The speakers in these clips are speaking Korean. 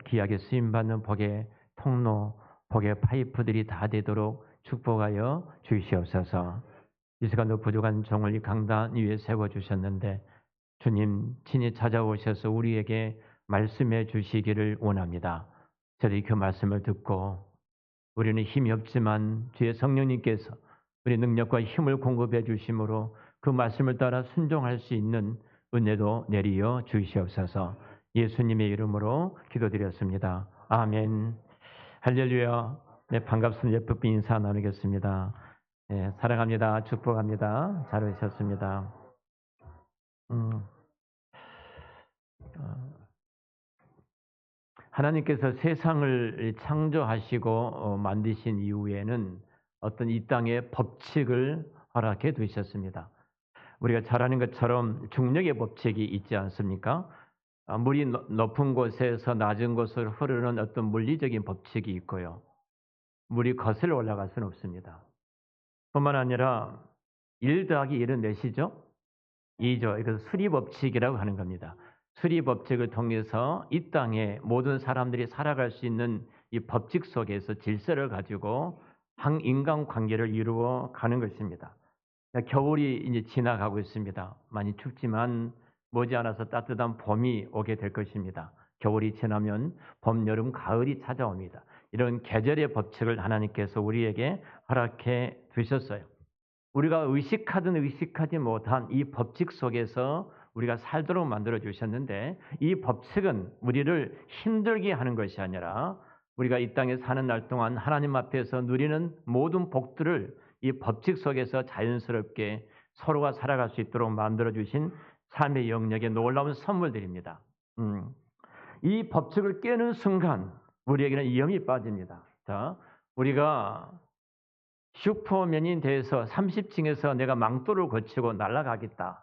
귀하게 쓰임받는 복의 통로, 복의 파이프들이 다 되도록 축복하여 주시옵소서. 이 시간도 부족한 종을 이 강단 위에 세워주셨는데 주님 친히 찾아오셔서 우리에게 말씀해 주시기를 원합니다. 저희 그 말씀을 듣고 우리는 힘이 없지만 주의 성령님께서 우리 능력과 힘을 공급해 주심으로 그 말씀을 따라 순종할 수 있는 은혜도 내리어 주시옵소서. 예수님의 이름으로 기도드렸습니다. 아멘. 할렐루야. 네, 반갑습니다. 예쁘게 인사 나누겠습니다. 네, 사랑합니다. 축복합니다. 잘 오셨습니다. 하나님께서 세상을 창조하시고 만드신 이후에는 어떤 이 땅의 법칙을 허락해 두셨습니다. 우리가 잘 아는 것처럼 중력의 법칙이 있지 않습니까? 물이 높은 곳에서 낮은 곳으로 흐르는 어떤 물리적인 법칙이 있고요. 물이 거슬러 올라갈 수는 없습니다. 뿐만 아니라 1 더하기 1은 몇이죠? 2죠. 이것을 수리법칙이라고 하는 겁니다. 수리법칙을 통해서 이 땅에 모든 사람들이 살아갈 수 있는 이 법칙 속에서 질서를 가지고 인간관계를 이루어 가는 것입니다. 겨울이 이제 지나가고 있습니다. 많이 춥지만 머지않아서 따뜻한 봄이 오게 될 것입니다. 겨울이 지나면 봄, 여름, 가을이 찾아옵니다. 이런 계절의 법칙을 하나님께서 우리에게 허락해 주셨어요. 우리가 의식하든 의식하지 못한 이 법칙 속에서 우리가 살도록 만들어 주셨는데 이 법칙은 우리를 힘들게 하는 것이 아니라 우리가 이 땅에 사는 날 동안 하나님 앞에서 누리는 모든 복들을 이 법칙 속에서 자연스럽게 서로가 살아갈 수 있도록 만들어 주신 삶의 영역의 놀라운 선물들입니다. 이 법칙을 깨는 순간 우리에게는 위험이 빠집니다. 자, 우리가 슈퍼맨이 돼서 30층에서 내가 망토를 거치고 날아가겠다.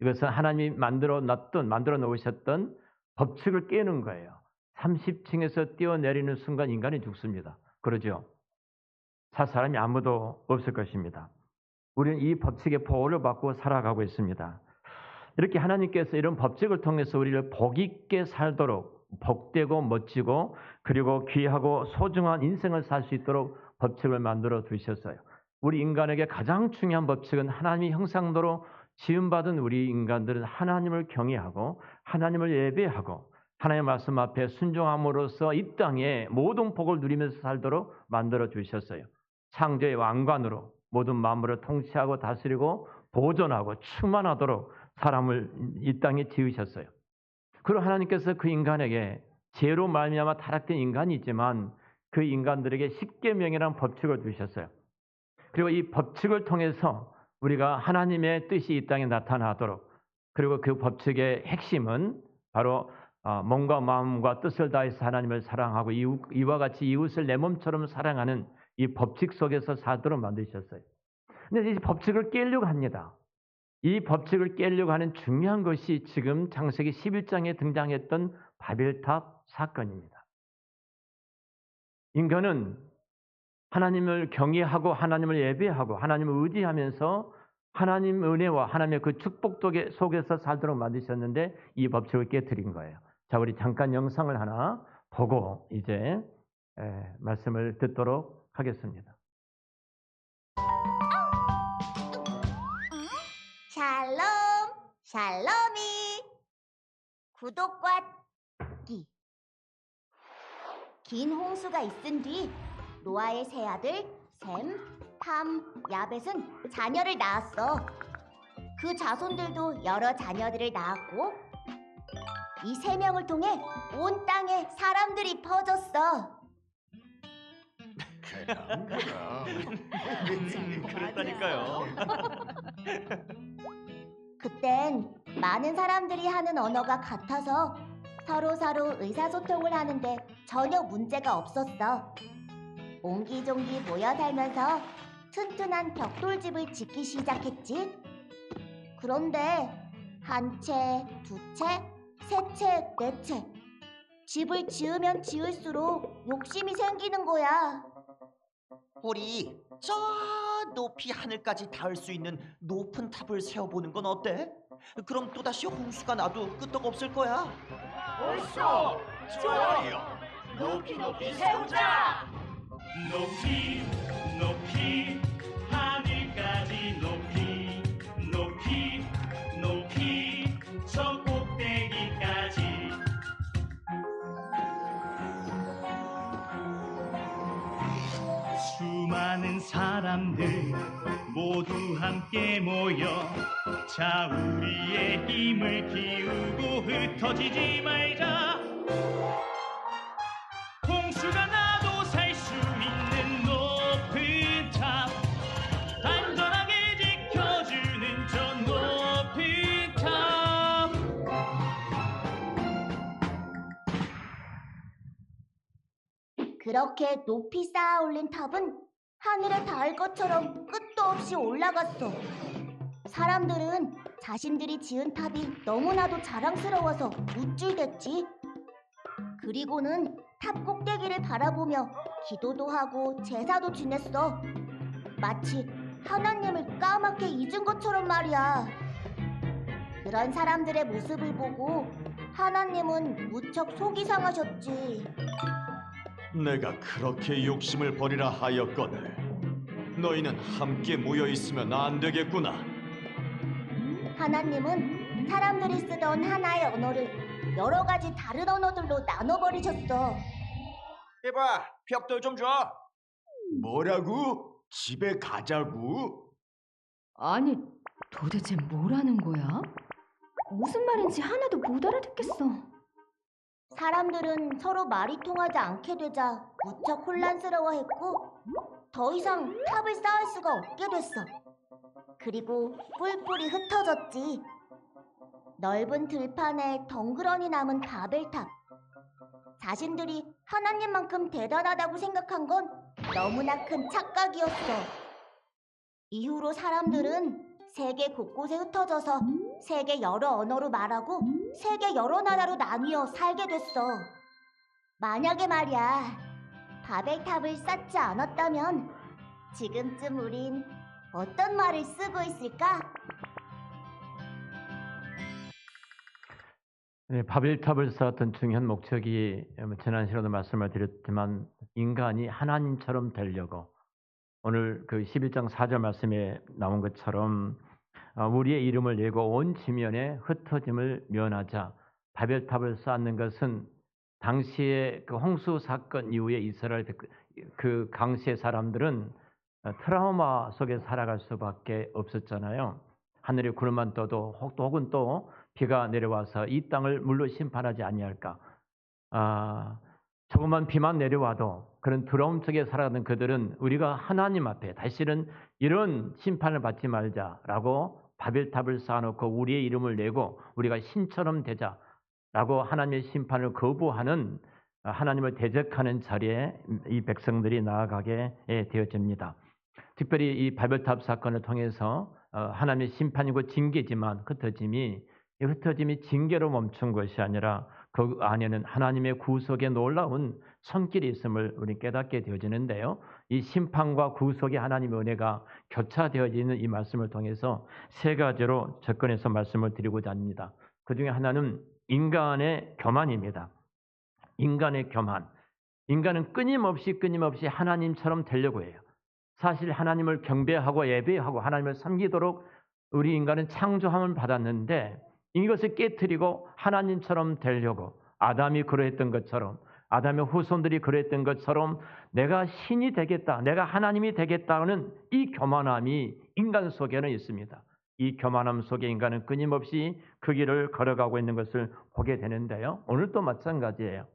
이것은 하나님이 만들어 놓으셨던 법칙을 깨는 거예요. 30층에서 뛰어내리는 순간 인간이 죽습니다. 그러죠? 살 사람이 아무도 없을 것입니다. 우리는 이 법칙의 보호를 받고 살아가고 있습니다. 이렇게 하나님께서 이런 법칙을 통해서 우리를 복 있게 살도록 복되고 멋지고 그리고 귀하고 소중한 인생을 살 수 있도록 법칙을 만들어 두셨어요. 우리 인간에게 가장 중요한 법칙은 하나님의 형상대로 지음받은 우리 인간들은 하나님을 경외하고 하나님을 예배하고 하나님의 말씀 앞에 순종함으로써 이 땅에 모든 복을 누리면서 살도록 만들어 주셨어요. 창조의 왕관으로 모든 만물을 통치하고 다스리고 보존하고 충만하도록 사람을 이 땅에 지으셨어요. 그리고 하나님께서 그 인간에게 죄로 말미암아 타락된 인간이 있지만 그 인간들에게 십계명이라는 법칙을 주셨어요. 그리고 이 법칙을 통해서 우리가 하나님의 뜻이 이 땅에 나타나도록 그리고 그 법칙의 핵심은 바로 몸과 마음과 뜻을 다해서 하나님을 사랑하고 이와 같이 이웃을 내 몸처럼 사랑하는 이 법칙 속에서 살도록 만드셨어요. 근데 이 법칙을 깨려고 합니다. 이 법칙을 깨려고 하는 중요한 것이 지금 창세기 11장에 등장했던 바벨탑 사건입니다. 인간은 하나님을 경외하고 하나님을 예배하고 하나님을 의지하면서 하나님 은혜와 하나님의 그 축복 속에서 살도록 만드셨는데 이 법칙을 깨뜨린 거예요. 자, 우리 잠깐 영상을 하나 보고 이제 말씀을 듣도록 하겠습니다. 샬롬, 샬롬이 구독과 기. 긴 홍수가 있은 뒤 노아의 세 아들 셈, 함, 야벳은 자녀를 낳았어. 그 자손들도 여러 자녀들을 낳았고 이 세 명을 통해 온 땅에 사람들이 퍼졌어. 그랬다니까요. 그땐 많은 사람들이 하는 언어가 같아서 서로 의사소통을 하는데 전혀 문제가 없었어. 옹기종기 모여 살면서 튼튼한 벽돌집을 짓기 시작했지. 그런데 한 채, 두 채, 세 채, 네 채. 집을 지으면 지을수록 욕심이 생기는 거야. 우리 저 높이 하늘까지 닿을 수 있는 높은 탑을 세워보는 건 어때? 그럼 또다시 홍수가 나도 끄떡없을 거야. 벌써 좋아요. 높이 높이 세우자. 높이 높이 하늘까지 높이 높이 높이 저 꼭대기까지. 수많은 사람들 모두 함께 모여 자 우리의 힘을 기우고 흩어지지 말자. 홍수가 나도 살 수 있는 높은 탑 안전하게 지켜주는 저 높은 탑. 그렇게 높이 쌓아 올린 탑은 하늘에 닿을 것처럼 끝도 없이 올라갔어. 사람들은 자신들이 지은 탑이 너무나도 자랑스러워서 우쭐댔지. 그리고는 탑 꼭대기를 바라보며 기도도 하고 제사도 지냈어. 마치 하나님을 까맣게 잊은 것처럼 말이야. 그런 사람들의 모습을 보고 하나님은 무척 속이 상하셨지. 내가 그렇게 욕심을 버리라 하였거늘 너희는 함께 모여 있으면 안 되겠구나. 하나님은 사람들이 쓰던 하나의 언어를 여러 가지 다른 언어들로 나눠버리셨어. 이봐, 벽돌 좀 줘. 뭐라고? 집에 가자고? 아니, 도대체 뭐라는 거야? 무슨 말인지 하나도 못 알아듣겠어. 사람들은 서로 말이 통하지 않게 되자 무척 혼란스러워했고 더 이상 탑을 쌓을 수가 없게 됐어. 그리고 뿔뿔이 흩어졌지. 넓은 들판에 덩그러니 남은 바벨탑. 자신들이 하나님만큼 대단하다고 생각한 건 너무나 큰 착각이었어. 이후로 사람들은 세계 곳곳에 흩어져서 세계 여러 언어로 말하고 세계 여러 나라로 나뉘어 살게 됐어. 만약에 말이야, 바벨탑을 쌓지 않았다면 지금쯤 우린 어떤 말을 쓰고 있을까? 네, 바벨탑을 쌓았던 중요한 목적이 지난 시간에도 말씀을 드렸지만 인간이 하나님처럼 되려고 오늘 그 11장 4절 말씀에 나온 것처럼 우리의 이름을 내고 온 지면에 흩어짐을 면하자. 바벨탑을 쌓는 것은 당시의 그 홍수 사건 이후에 이스라엘 그 강시의 사람들은 트라우마 속에 살아갈 수밖에 없었잖아요. 하늘에 구름만 떠도 혹은 또 비가 내려와서 이 땅을 물로 심판하지 아니할까. 조금만 비만 내려와도 그런 두려움 속에 살아가는 그들은 우리가 하나님 앞에 다시는 이런 심판을 받지 말자라고 바벨탑을 쌓아놓고 우리의 이름을 내고 우리가 신처럼 되자라고 하나님의 심판을 거부하는 하나님을 대적하는 자리에 이 백성들이 나아가게 되어집니다. 특별히 이 바벨탑 사건을 통해서 하나님의 심판이고 징계지만 흩어짐이 징계로 멈춘 것이 아니라 그 안에는 하나님의 구속의 놀라운 손길이 있음을 우리 깨닫게 되어지는데요. 이 심판과 구속의 하나님의 은혜가 교차되어지는 이 말씀을 통해서 세 가지로 접근해서 말씀을 드리고자 합니다. 그 중에 하나는 인간의 교만입니다. 인간의 교만. 인간은 끊임없이 하나님처럼 되려고 해요. 사실 하나님을 경배하고 예배하고 하나님을 섬기도록 우리 인간은 창조함을 받았는데 이것을 깨트리고 하나님처럼 되려고 아담이 그러했던 것처럼 아담의 후손들이 그랬던 것처럼 내가 신이 되겠다, 내가 하나님이 되겠다는 이 교만함이 인간 속에는 있습니다. 이 교만함 속에 인간은 끊임없이 그 길을 걸어가고 있는 것을 보게 되는데요. 오늘도 마찬가지예요.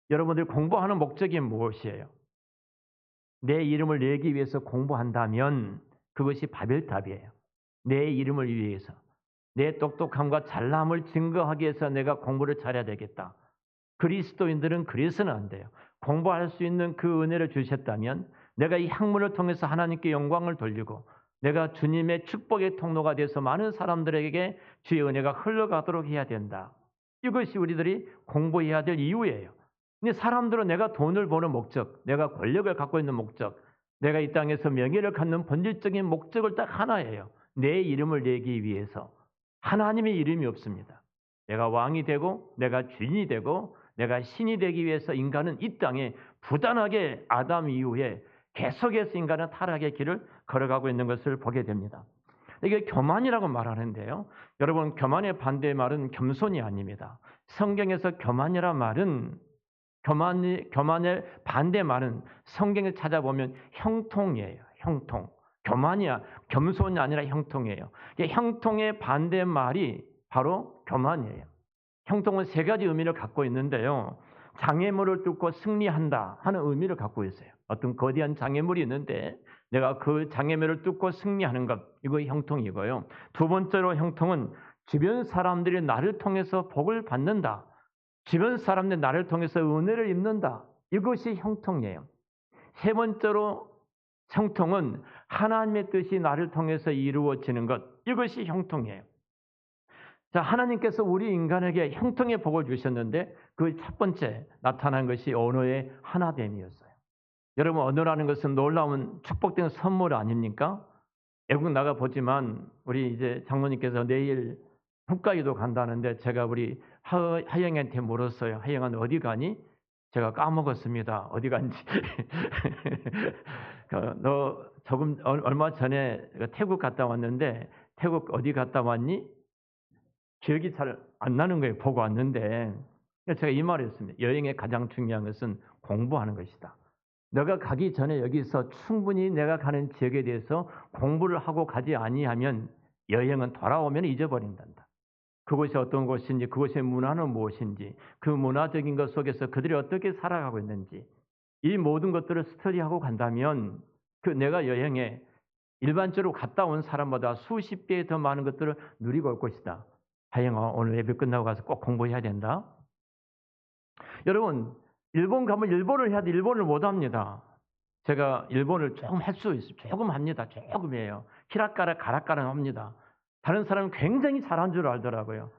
여러분들 공부하는 목적이 무엇이에요? 내 이름을 내기 위해서 공부한다면 그것이 바벨탑이에요. 내 이름을 위해서. 내 똑똑함과 잘남을 증거하기 위해서 내가 공부를 잘해야 되겠다. 그리스도인들은 그래서는 안 돼요. 공부할 수 있는 그 은혜를 주셨다면 내가 이 학문을 통해서 하나님께 영광을 돌리고 내가 주님의 축복의 통로가 돼서 많은 사람들에게 주의 은혜가 흘러가도록 해야 된다. 이것이 우리들이 공부해야 될 이유예요. 근데 사람들은 내가 돈을 버는 목적, 내가 권력을 갖고 있는 목적, 내가 이 땅에서 명예를 갖는 본질적인 목적을 딱 하나예요. 내 이름을 내기 위해서. 하나님의 이름이 없습니다. 내가 왕이 되고 내가 주인이 되고 내가 신이 되기 위해서 인간은 이 땅에 부단하게 아담 이후에 계속해서 인간은 타락의 길을 걸어가고 있는 것을 보게 됩니다. 이게 교만이라고 말하는데요. 여러분, 교만의 반대의 말은 겸손이 아닙니다. 성경에서 교만이란 말은 교만의 반대 말은 성경에 찾아보면 형통이에요. 형통. 교만이야. 겸손이 아니라 형통이에요. 형통의 반대 말이 바로 교만이에요. 형통은 세 가지 의미를 갖고 있는데요. 장애물을 뚫고 승리한다 하는 의미를 갖고 있어요. 어떤 거대한 장애물이 있는데 내가 그 장애물을 뚫고 승리하는 것, 이거 형통이고요. 두 번째로 형통은 주변 사람들이 나를 통해서 복을 받는다. 주변 사람들이 나를 통해서 은혜를 입는다. 이것이 형통이에요. 세 번째로 형통은 하나님의 뜻이 나를 통해서 이루어지는 것, 이것이 형통이에요. 자, 하나님께서 우리 인간에게 형통의 복을 주셨는데 그 첫 번째 나타난 것이 언어의 하나됨이었어요. 여러분, 언어라는 것은 놀라운 축복된 선물 아닙니까? 외국 나가 보지만 우리 이제 장로님께서 내일 북가이도 간다는데 제가 우리 하영이한테 물었어요. 하영아, 너 어디 가니? 제가 까먹었습니다. 어디 간지. 너 얼마 전에 태국 갔다 왔는데 태국 어디 갔다 왔니? 기억이 잘 안 나는 거예요. 보고 왔는데 제가 이 말을 했습니다. 여행의 가장 중요한 것은 공부하는 것이다. 너가 가기 전에 여기서 충분히 내가 가는 지역에 대해서 공부를 하고 가지 아니하면 여행은 돌아오면 잊어버린단다. 그곳이 어떤 곳인지, 그곳의 문화는 무엇인지, 그 문화적인 것 속에서 그들이 어떻게 살아가고 있는지, 이 모든 것들을 스터디하고 간다면 그 내가 여행에 일반적으로 갔다 온 사람보다 수십 배 더 많은 것들을 누리고 올 것이다. 하영아, 오늘 예배 끝나고 가서 꼭 공부해야 된다. 여러분, 일본 가면 일본을 해야 돼. 일본을 못 합니다. 제가 일본을 조금 할 수 있어요. 조금 합니다. 조금이에요. 히라카라 가라카라 합니다. 다른 사람은 굉장히 잘한 줄 알더라고요.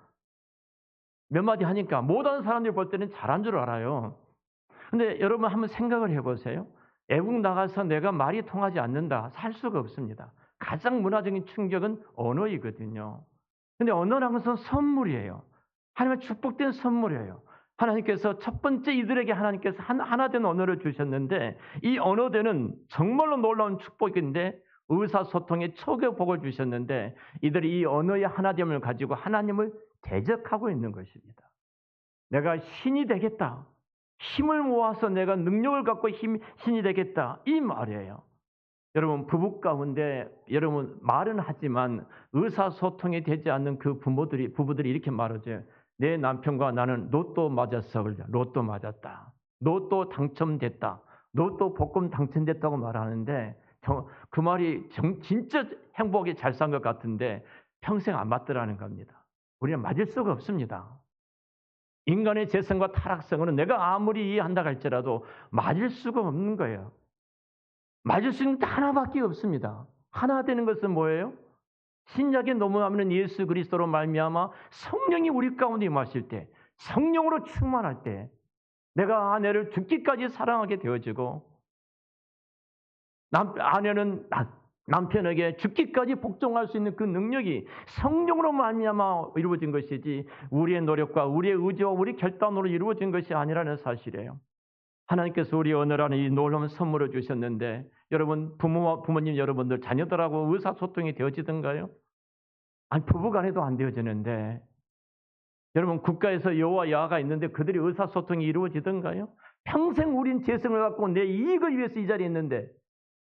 몇 마디 하니까 못하는 사람들이 볼 때는 잘한 줄 알아요. 근데 여러분 한번 생각을 해보세요. 외국 나가서 내가 말이 통하지 않는다. 살 수가 없습니다. 가장 문화적인 충격은 언어이거든요. 근데 언어라는 것은 선물이에요. 하나님의 축복된 선물이에요. 하나님께서 첫 번째 이들에게 하나님께서 하나된 언어를 주셨는데 이 언어되는 정말로 놀라운 축복인데 의사소통의 초기 복을 주셨는데 이들이 이 언어의 하나됨을 가지고 하나님을 대적하고 있는 것입니다. 내가 신이 되겠다. 힘을 모아서 내가 능력을 갖고 신이 되겠다. 이 말이에요. 여러분, 부부 가운데 여러분 말은 하지만 의사소통이 되지 않는 그 부부들이 이렇게 말하죠. 내 남편과 나는 로또 맞았어. 로또 맞았다. 로또 당첨됐다. 로또 복권 당첨됐다고 말하는데 그 말이 진짜 행복에 잘 산 것 같은데 평생 안 맞더라는 겁니다. 우리는 맞을 수가 없습니다. 인간의 재성과 타락성은 내가 아무리 이해한다 할지라도 맞을 수가 없는 거예요. 맞을 수 있는 게 하나밖에 없습니다. 하나 되는 것은 뭐예요? 신약에 넘어가면 예수 그리스도로 말미암아 성령이 우리 가운데 임하실 때, 성령으로 충만할 때 내가 아내를 죽기까지 사랑하게 되어지고 아내는 남편에게 죽기까지 복종할 수 있는 그 능력이 성령으로 말미암아 이루어진 것이지 우리의 노력과 우리의 의지와 우리 결단으로 이루어진 것이 아니라는 사실이에요. 하나님께서 우리 언어라는 이 놀라운 선물을 주셨는데 여러분 부모님 여러분들 자녀들하고 의사소통이 되어지던가요? 아니 부부간에도 안 되어지는데 여러분 국가에서 여와 야가 있는데 그들이 의사소통이 이루어지던가요? 평생 우린 재성을 갖고 내 이익을 위해서 이 자리에 있는데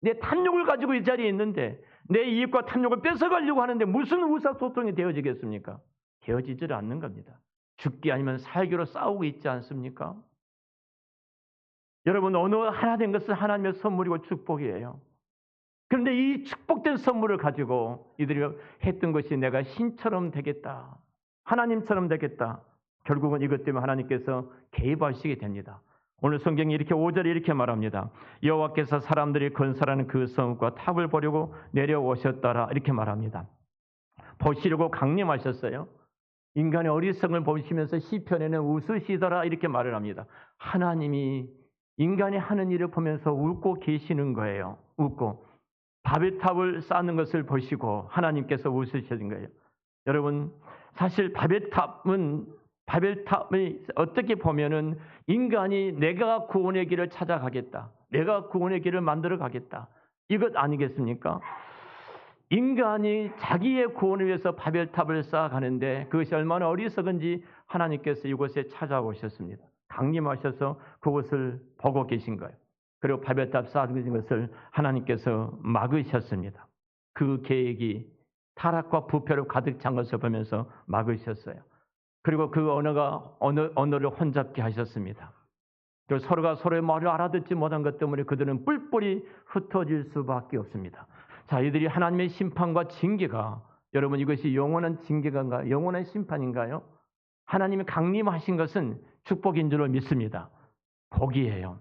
내 탐욕을 가지고 이 자리에 있는데 내 이익과 탐욕을 뺏어가려고 하는데 무슨 의사소통이 되어지겠습니까? 되어지질 않는 겁니다. 죽기 아니면 살기로 싸우고 있지 않습니까? 여러분 언어 하나 된 것은 하나님의 선물이고 축복이에요. 그런데 이 축복된 선물을 가지고 이들이 했던 것이 내가 신처럼 되겠다. 하나님처럼 되겠다. 결국은 이것 때문에 하나님께서 개입하시게 됩니다. 오늘 성경이 이렇게 5절에 이렇게 말합니다. 여호와께서 사람들이 건설하는 그 성읍과 탑을 보려고 내려오셨더라 이렇게 말합니다. 보시려고 강림하셨어요. 인간의 어리석음을 보시면서 시편에는 웃으시더라 이렇게 말을 합니다. 하나님이 인간이 하는 일을 보면서 웃고 계시는 거예요. 웃고 바벨탑을 쌓는 것을 보시고 하나님께서 웃으시는 거예요. 여러분 사실 바벨탑은 바벨탑이 어떻게 보면은 인간이 내가 구원의 길을 찾아가겠다. 내가 구원의 길을 만들어 가겠다. 이것 아니겠습니까? 인간이 자기의 구원을 위해서 바벨탑을 쌓아가는데 그것이 얼마나 어리석은지 하나님께서 이곳에 찾아오셨습니다. 강림하셔서 그곳을 보고 계신 거예요. 그리고 바벨탑 쌓아진 것을 하나님께서 막으셨습니다. 그 계획이 타락과 부패로 가득 찬 것을 보면서 막으셨어요. 그리고 그 언어를 혼잡게 하셨습니다. 그리고 서로가 서로의 말을 알아듣지 못한 것 때문에 그들은 뿔뿔이 흩어질 수밖에 없습니다. 자, 이들이 하나님의 심판과 징계가, 여러분 이것이 영원한 징계인가요? 영원한 심판인가요? 하나님이 강림하신 것은 축복인 줄로 믿습니다. 복이에요.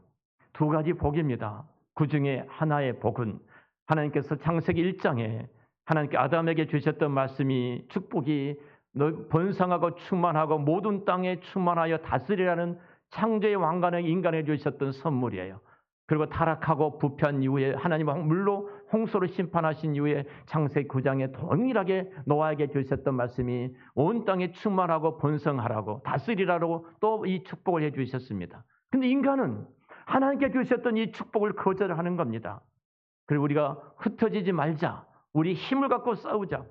두 가지 복입니다. 그 중에 하나의 복은 하나님께서 창세기 1장에 하나님께 아담에게 주셨던 말씀이 축복이 너 번성하고 충만하고 모든 땅에 충만하여 다스리라는 창조의 왕관을 인간에 주셨던 선물이에요. 그리고 타락하고 부패한 이후에 하나님은 물로 홍수로 심판하신 이후에 창세기 9장에 동일하게 노아에게 주셨던 말씀이 온 땅에 충만하고 번성하라고 다스리라고 또 이 축복을 해 주셨습니다. 근데 인간은 하나님께 주셨던 이 축복을 거절하는 겁니다. 그리고 우리가 흩어지지 말자. 우리 힘을 갖고 싸우자.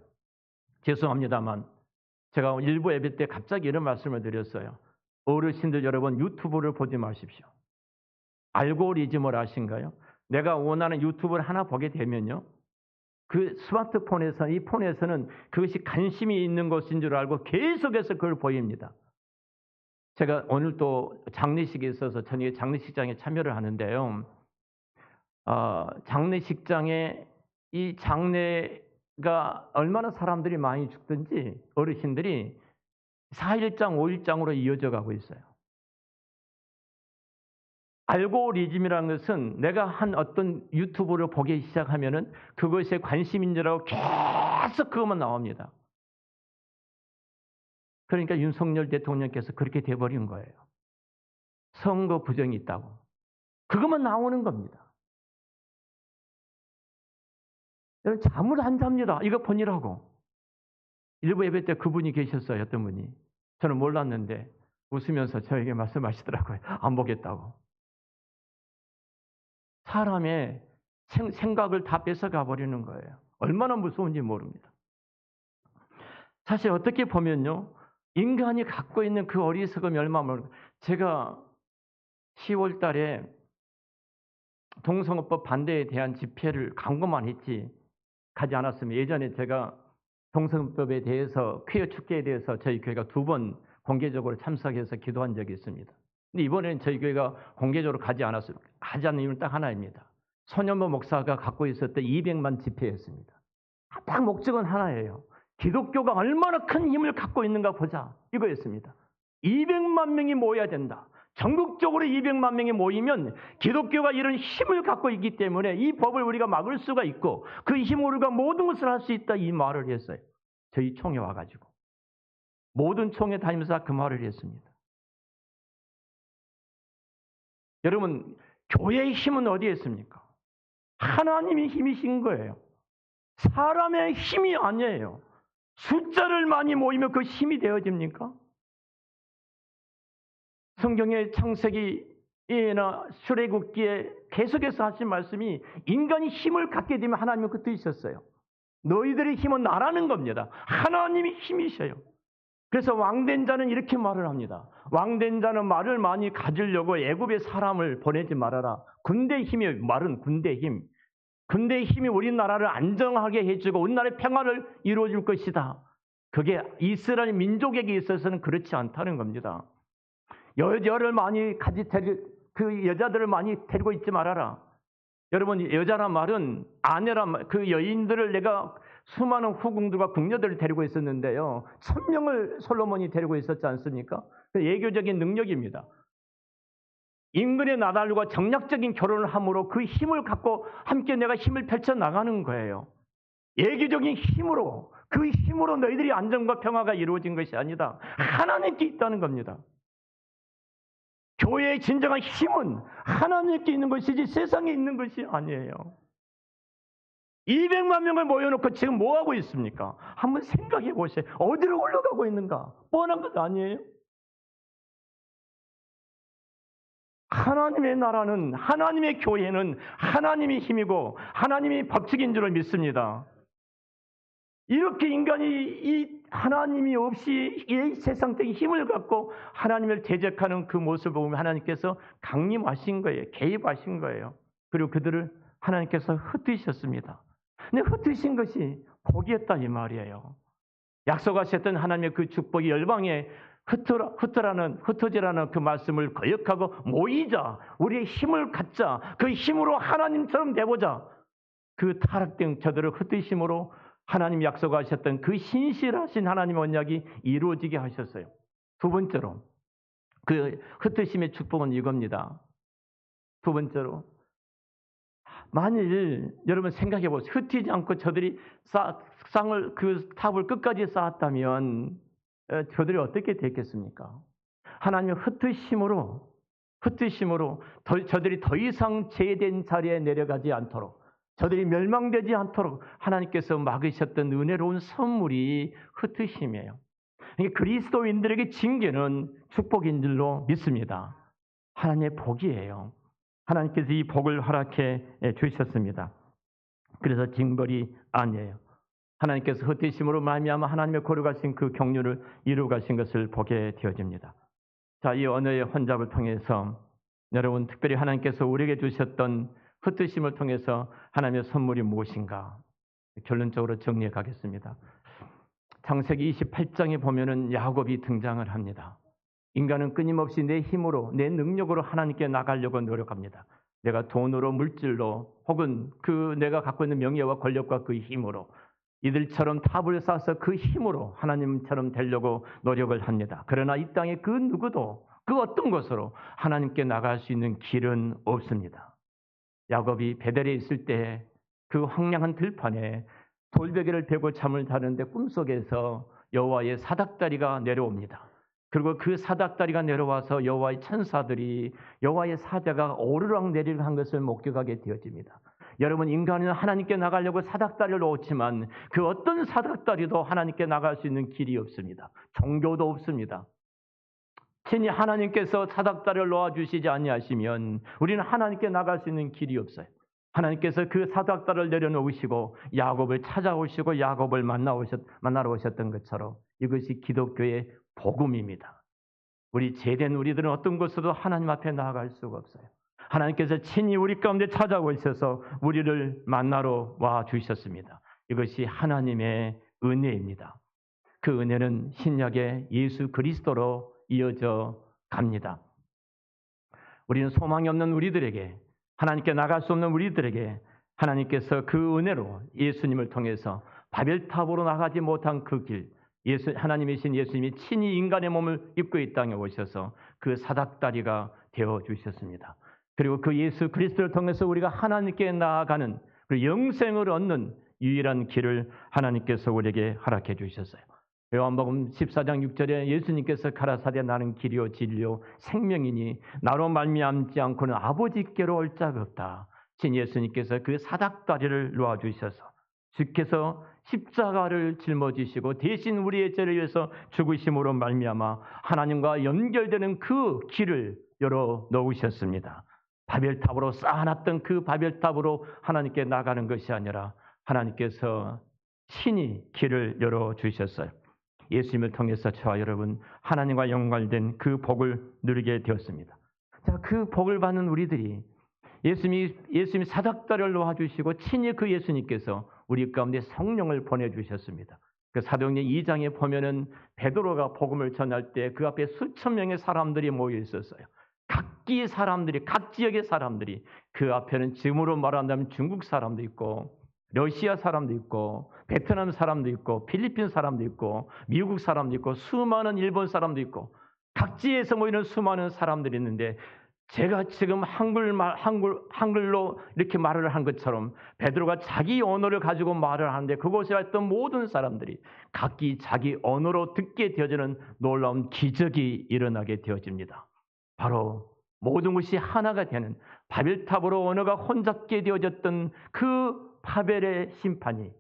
죄송합니다만 제가 일부 예배 때 갑자기 이런 말씀을 드렸어요. 어르신들 여러분 유튜브를 보지 마십시오. 알고리즘을 아신가요? 내가 원하는 유튜브를 하나 보게 되면요. 그 스마트폰에서 이 폰에서는 그것이 관심이 있는 것인 줄 알고 계속해서 그걸 보입니다. 제가 오늘 또 장례식에 있어서 저녁에 장례식장에 참여를 하는데요. 장례식장에 이 장례가 얼마나 사람들이 많이 죽든지 어르신들이 4일장, 5일장으로 이어져 가고 있어요. 알고리즘이라는 것은 내가 한 어떤 유튜브를 보기 시작하면은 그것에 관심인 줄 알고 계속 그것만 나옵니다. 그러니까 윤석열 대통령께서 그렇게 돼버린 거예요. 선거 부정이 있다고. 그것만 나오는 겁니다. 여러분 잠을 안 잡니다. 이거 보니라고. 일부 예배 때 그분이 계셨어요. 어떤 분이. 저는 몰랐는데 웃으면서 저에게 말씀하시더라고요. 안 보겠다고. 사람의 생각을 다 뺏어가 버리는 거예요. 얼마나 무서운지 모릅니다. 사실 어떻게 보면요. 인간이 갖고 있는 그 어리석음이 얼마나 모릅니다. 제가 10월 달에 동성애법 반대에 대한 집회를 광고만 했지 가지 않았으면 예전에 제가 동성애법에 대해서 퀴어 축제에 대해서 저희 교회가 2번 공개적으로 참석해서 기도한 적이 있습니다. 근데 이번에는 저희 교회가 공개적으로 가지 않았습니다. 가지 않는 이유는 딱 하나입니다. 손현보 목사가 갖고 있었던 200만 집회였습니다. 딱 목적은 하나예요. 기독교가 얼마나 큰 힘을 갖고 있는가 보자. 이거였습니다. 200만 명이 모여야 된다. 전국적으로 200만 명이 모이면 기독교가 이런 힘을 갖고 있기 때문에 이 법을 우리가 막을 수가 있고 그 힘으로 우리가 모든 것을 할 수 있다. 이 말을 했어요. 저희 총회 와가지고. 모든 총회 다니면서 그 말을 했습니다. 여러분, 교회의 힘은 어디에 있습니까? 하나님의 힘이신 거예요. 사람의 힘이 아니에요. 숫자를 많이 모이면 그 힘이 되어집니까? 성경의 창세기나 출애굽기에 계속해서 하신 말씀이 인간이 힘을 갖게 되면 하나님은 그 뜻이셨어요. 너희들의 힘은 나라는 겁니다. 하나님이 힘이셔요. 그래서 왕된 자는 이렇게 말을 합니다. 왕된 자는 말을 많이 가지려고 애굽의 사람을 보내지 말아라. 군대의 힘이 말은 군대의 힘. 군대의 힘이 우리나라를 안정하게 해주고 우리나라의 평화를 이루어줄 것이다. 그게 이스라엘 민족에게 있어서는 그렇지 않다는 겁니다. 여자를 많이 그 여자들을 많이 데리고 있지 말아라. 여러분 여자란 말은 아내란 말, 그 여인들을 내가 수많은 후궁들과 궁녀들을 데리고 있었는데요. 1000명을 솔로몬이 데리고 있었지 않습니까? 예교적인 능력입니다. 인근의 나달과 정략적인 결혼을 함으로 그 힘을 갖고 함께 내가 힘을 펼쳐나가는 거예요. 예교적인 힘으로 그 힘으로 너희들이 안정과 평화가 이루어진 것이 아니다. 하나님께 있다는 겁니다. 교회의 진정한 힘은 하나님께 있는 것이지 세상에 있는 것이 아니에요. 200만 명을 모여놓고 지금 뭐 하고 있습니까? 한번 생각해 보세요. 어디로 올라가고 있는가? 뻔한 것 아니에요? 하나님의 나라는, 하나님의 교회는 하나님의 힘이고 하나님의 법칙인 줄을 믿습니다. 이렇게 인간이 이 하나님이 없이 이 세상적인 힘을 갖고 하나님을 대적하는 그 모습을 보면 하나님께서 강림하신 거예요. 개입하신 거예요. 그리고 그들을 하나님께서 흩으셨습니다. 근데 흩으신 것이 복이었다 이 말이에요. 약속하셨던 하나님의 그 축복이 열방에 흩어지라는 그 말씀을 거역하고 모이자, 우리의 힘을 갖자, 그 힘으로 하나님처럼 되보자. 그 타락된 저들을 흩으심으로 하나님 약속하셨던 그 신실하신 하나님의 언약이 이루어지게 하셨어요. 두 번째로 그 흩으심의 축복은 이겁니다. 두 번째로, 만일 여러분 생각해 보세요. 흩어지지 않고 저들이 그 탑을 끝까지 쌓았다면 저들이 어떻게 됐겠습니까? 하나님의 흩으심으로 저들이 더 이상 제된 자리에 내려가지 않도록, 저들이 멸망되지 않도록 하나님께서 막으셨던 은혜로운 선물이 흩으심이에요. 그러니까 그리스도인들에게 징계는 축복인 줄로 믿습니다. 하나님의 복이에요. 하나님께서 이 복을 허락해 주셨습니다. 그래서 징벌이 아니에요. 하나님께서 흩으심으로 말미암아 하나님의 거룩하신 그 경륜을 이루어 가신 것을 보게 되어집니다. 자, 이 언어의 혼잡을 통해서 여러분 특별히 하나님께서 우리에게 주셨던 흩으심을 통해서 하나님의 선물이 무엇인가 결론적으로 정리해 가겠습니다. 창세기 28장에 보면은 야곱이 등장을 합니다. 인간은 끊임없이 내 힘으로, 내 능력으로 하나님께 나가려고 노력합니다. 내가 돈으로, 물질로, 혹은 내가 갖고 있는 명예와 권력과 그 힘으로, 이들처럼 탑을 쌓아서 그 힘으로 하나님처럼 되려고 노력을 합니다. 그러나 이 땅에 그 누구도 그 어떤 것으로 하나님께 나갈 수 있는 길은 없습니다. 야곱이 베델에 있을 때 그 황량한 들판에 돌베개를 베고 잠을 자는데 꿈속에서 여호와의 사닥다리가 내려옵니다. 그리고 그 사닥다리가 내려와서 여호와의 천사들이 여호와의 사자가 오르락 내리락 한 것을 목격하게 되어집니다. 여러분, 인간은 하나님께 나가려고 사닥다리를 놓지만 그 어떤 사닥다리도 하나님께 나갈 수 있는 길이 없습니다. 종교도 없습니다. 친히 하나님께서 사닥다리를 놓아주시지 아니하시면 우리는 하나님께 나갈 수 있는 길이 없어요. 하나님께서 그 사닥다리를 내려놓으시고 야곱을 찾아오시고 야곱을 만나러 오셨던 것처럼 이것이 기독교의 복음입니다. 우리 제된 우리들은 어떤 것으로도 하나님 앞에 나아갈 수가 없어요. 하나님께서 친히 우리 가운데 찾아오셔서 우리를 만나러 와 주셨습니다. 이것이 하나님의 은혜입니다. 그 은혜는 신약의 예수 그리스도로 이어져 갑니다. 우리는 소망이 없는 우리들에게, 하나님께 나갈 수 없는 우리들에게 하나님께서 그 은혜로 예수님을 통해서 바벨탑으로 나가지 못한 그 길, 하나님이신 예수님이 친히 인간의 몸을 입고 이 땅에 오셔서 그 사닥다리가 되어 주셨습니다. 그리고 그 예수 그리스도를 통해서 우리가 하나님께 나아가는 그 영생을 얻는 유일한 길을 하나님께서 우리에게 허락해 주셨어요. 요한복음 14장 6절에 예수님께서 가라사대 나는 길이요 진리요 생명이니 나로 말미암지 않고는 아버지께로 올 자가 없다. 신 예수님께서 그 사닥다리를 놓아주셔서 주께서 십자가를 짊어지시고 대신 우리의 죄를 위해서 죽으심으로 말미암아 하나님과 연결되는 그 길을 열어 놓으셨습니다. 바벨탑으로 쌓아놨던 그 바벨탑으로 하나님께 나가는 것이 아니라 하나님께서 친히 길을 열어주셨어요. 예수님을 통해서 저와 여러분 하나님과 연관된 그 복을 누리게 되었습니다. 자, 그 복을 받는 우리들이 예수님이 사닥다리를 놓아주시고 친히 그 예수님께서 우리 가운데 성령을 보내주셨습니다. 그 사도행전 2장에 보면은 베드로가 복음을 전할 때 그 앞에 수천 명의 사람들이 모여 있었어요. 각 지역의 사람들이 그 앞에는 지금으로 말한다면 중국 사람도 있고 러시아 사람도 있고 베트남 사람도 있고 필리핀 사람도 있고 미국 사람도 있고 수많은 일본 사람도 있고 각지에서 모이는 수많은 사람들이 있는데 제가 지금 한글로 이렇게 말을 한 것처럼 베드로가 자기 언어를 가지고 말을 하는데 그곳에 왔던 모든 사람들이 각기 자기 언어로 듣게 되어지는 놀라운 기적이 일어나게 되어집니다. 바로 모든 것이 하나가 되는 바벨탑으로 언어가 혼잡게 되어졌던 그 바벨의 심판이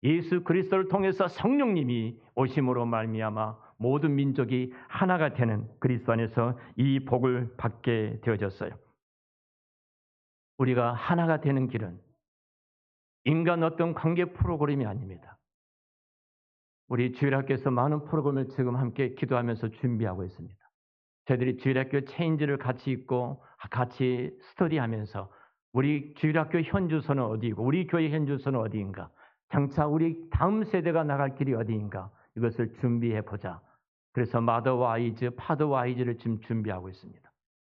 예수 그리스도를 통해서 성령님이 오심으로 말미암아 모든 민족이 하나가 되는 그리스도 안에서 이 복을 받게 되어졌어요. 우리가 하나가 되는 길은 인간 어떤 관계 프로그램이 아닙니다. 우리 주일학교에서 많은 프로그램을 지금 함께 기도하면서 준비하고 있습니다. 저희들이 주일학교 체인지를 같이 읽고 같이 스터디하면서 우리 주일학교 현주소는 어디이고 우리 교회 현주소는 어디인가, 장차 우리 다음 세대가 나갈 길이 어디인가, 이것을 준비해 보자. 그래서 마더와이즈, 파더와이즈를 지금 준비하고 있습니다.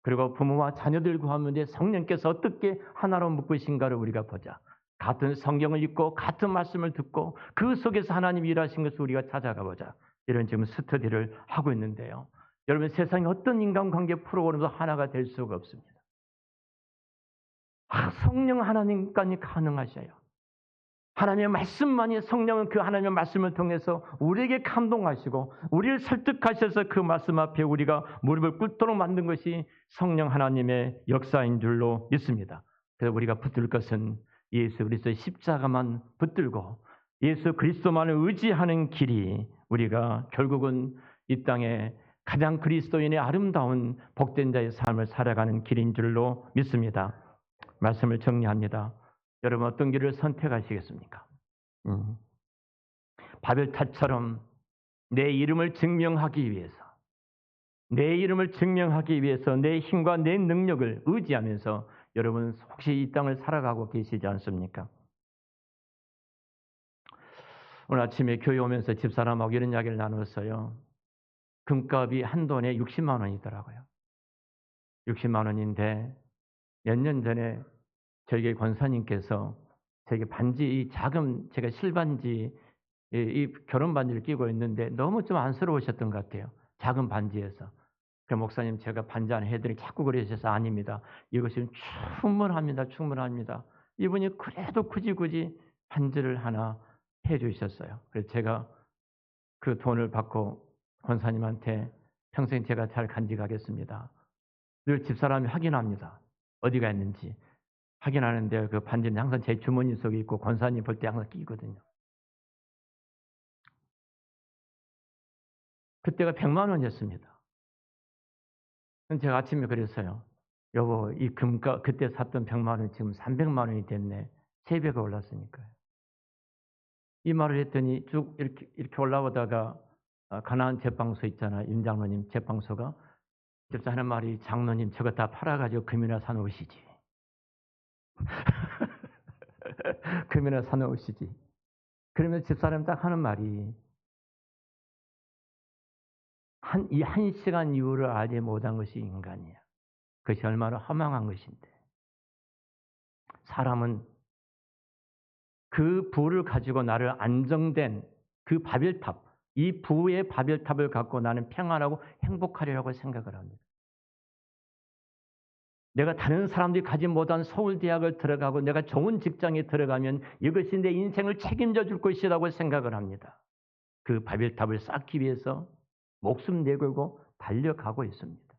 그리고 부모와 자녀들 구하는데 성령께서 어떻게 하나로 묶으신가를 우리가 보자. 같은 성경을 읽고 같은 말씀을 듣고 그 속에서 하나님이 일하신 것을 우리가 찾아가 보자. 이런 지금 스터디를 하고 있는데요. 여러분, 세상에 어떤 인간관계 프로그램도 하나가 될 수가 없습니다. 성령 하나님까지 가능하셔요. 하나님의 말씀만이, 성령은 그 하나님의 말씀을 통해서 우리에게 감동하시고 우리를 설득하셔서 그 말씀 앞에 우리가 무릎을 꿇도록 만든 것이 성령 하나님의 역사인 줄로 믿습니다. 그래서 우리가 붙들 것은 예수 그리스도의 십자가만 붙들고 예수 그리스도만을 의지하는 길이 우리가 결국은 이 땅에 가장 그리스도인의 아름다운 복된 자의 삶을 살아가는 길인 줄로 믿습니다. 말씀을 정리합니다. 여러분, 어떤 길을 선택하시겠습니까? 바벨탑처럼 내 이름을 증명하기 위해서, 내 힘과 내 능력을 의지하면서 여러분 혹시 이 땅을 살아가고 계시지 않습니까? 오늘 아침에 교회 오면서 집사람하고 이런 이야기를 나눴어요. 금값이 한 돈에 60만 원이더라고요. 60만 원인데 몇 년 전에 저에게 권사님께서 저에게 반지, 작은 제가 실반지, 이 결혼 반지를 끼고 있는데 너무 좀 안쓰러우셨던 것 같아요. 작은 반지에서. 그 목사님, 제가 반지 하나 해드리니 자꾸 그러셔서 아닙니다. 이것은 충분합니다. 이분이 그래도 굳이 반지를 하나 해주셨어요. 그래서 제가 그 돈을 받고 권사님한테 평생 제가 잘 간직하겠습니다. 늘 집사람이 확인합니다. 어디가 있는지 확인하는데 그 반지는 항상 제 주머니 속에 있고 권사님 볼 때 항상 끼거든요. 그때가 100만 원이었습니다. 제가 아침에 그랬어요. 여보, 이 금값 그때 샀던 100만 원이 지금 300만 원이 됐네. 3배가 올랐으니까요. 이 말을 했더니 쭉 이렇게 올라오다가 가나안 제빵소 있잖아요. 윤 장로님 제빵소가 집사 하는 말이, 장로님 저거 다 팔아가지고 금이나 사놓으시지. 금이나 사놓으시지. 그러면 집사람 딱 하는 말이, 이 한 시간 이후를 알지 못한 것이 인간이야. 그것이 얼마나 허망한 것인데. 사람은 그 부를 가지고 나를 안정된 그 바벨탑, 이 부의 바벨탑을 갖고 나는 평안하고 행복하리라고 생각을 합니다. 내가 다른 사람들이 가지 못한 서울대학을 들어가고 내가 좋은 직장에 들어가면 이것이 내 인생을 책임져 줄 것이라고 생각을 합니다. 그 바벨탑을 쌓기 위해서 목숨 내걸고 달려가고 있습니다.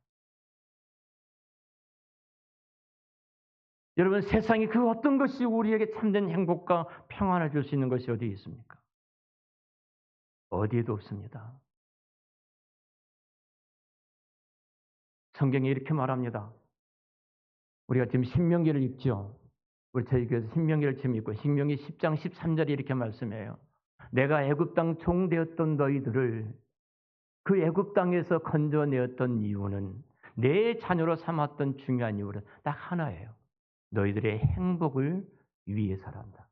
여러분, 세상에 그 어떤 것이 우리에게 참된 행복과 평안을 줄 수 있는 것이 어디에 있습니까? 어디에도 없습니다. 성경이 이렇게 말합니다. 우리가 지금 신명기를 읽죠. 우리 저희 교회에서 신명기를 지금 읽고 신명기 10장 13절에 이렇게 말씀해요. 내가 애굽 땅 종되었던 너희들을 그 애굽 땅에서 건져내었던 이유는, 내 자녀로 삼았던 중요한 이유는 딱 하나예요. 너희들의 행복을 위해서란다.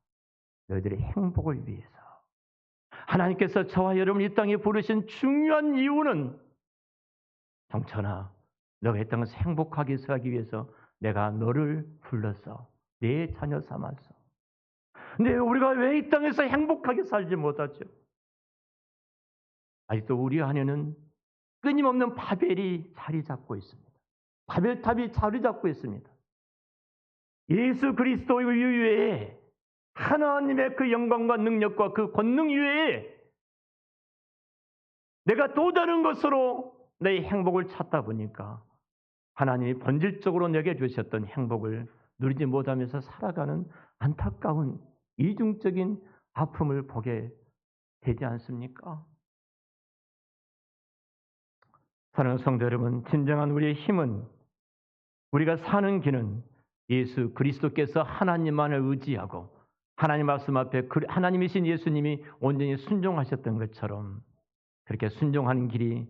너희들의 행복을 위해서. 하나님께서 저와 여러분 이 땅에 부르신 중요한 이유는, 정천아, 너가 이 땅에서 행복하게 살기 위해서 내가 너를 불러서 내 자녀 삼았어. 근데 우리가 왜 이 땅에서 행복하게 살지 못하죠? 아직도 우리 안에는 끊임없는 바벨이 자리 잡고 있습니다. 바벨탑이 자리 잡고 있습니다. 예수 그리스도 이외에, 하나님의 그 영광과 능력과 그 권능 이외에 내가 또 다른 것으로 내 행복을 찾다 보니까 하나님이 본질적으로 내게 주셨던 행복을 누리지 못하면서 살아가는 안타까운 이중적인 아픔을 보게 되지 않습니까? 사랑하는 성도 여러분, 진정한 우리의 힘은, 우리가 사는 길은 예수 그리스도께서 하나님만을 의지하고 하나님 말씀 앞에 하나님이신 예수님이 온전히 순종하셨던 것처럼 그렇게 순종하는 길이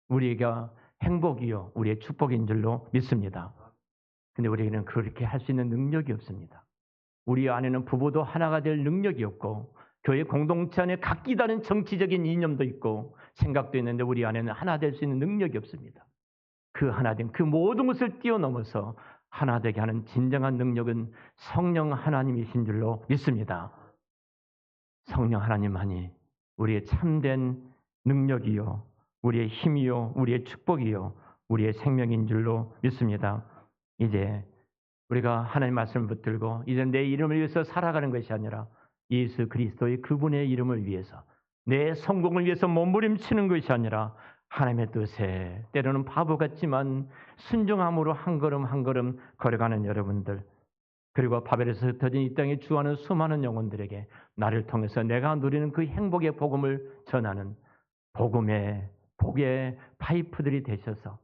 우리가 행복이요 우리의 축복인 줄로 믿습니다. 근데 우리에게는 그렇게 할 수 있는 능력이 없습니다. 우리 안에는 부부도 하나가 될 능력이 없고 교회 공동체 안에 각기 다른 정치적인 이념도 있고 생각도 있는데 우리 안에는 하나 될 수 있는 능력이 없습니다. 그 하나된 그 모든 것을 뛰어넘어서 하나 되게 하는 진정한 능력은 성령 하나님이신 줄로 믿습니다. 성령 하나님만이 우리의 참된 능력이요 우리의 힘이요 우리의 축복이요 우리의 생명인 줄로 믿습니다. 이제 우리가 하나님 말씀을 붙들고 이제 내 이름을 위해서 살아가는 것이 아니라 예수 그리스도의 그분의 이름을 위해서 내 성공을 위해서 몸부림치는 것이 아니라 하나님의 뜻에 때로는 바보 같지만 순종함으로 한 걸음 한 걸음 걸어가는 여러분들, 그리고 바벨에서 흩어진 이 땅에 주하는 수많은 영혼들에게 나를 통해서 내가 누리는 그 행복의 복음을 전하는 복음의 복의 파이프들이 되셔서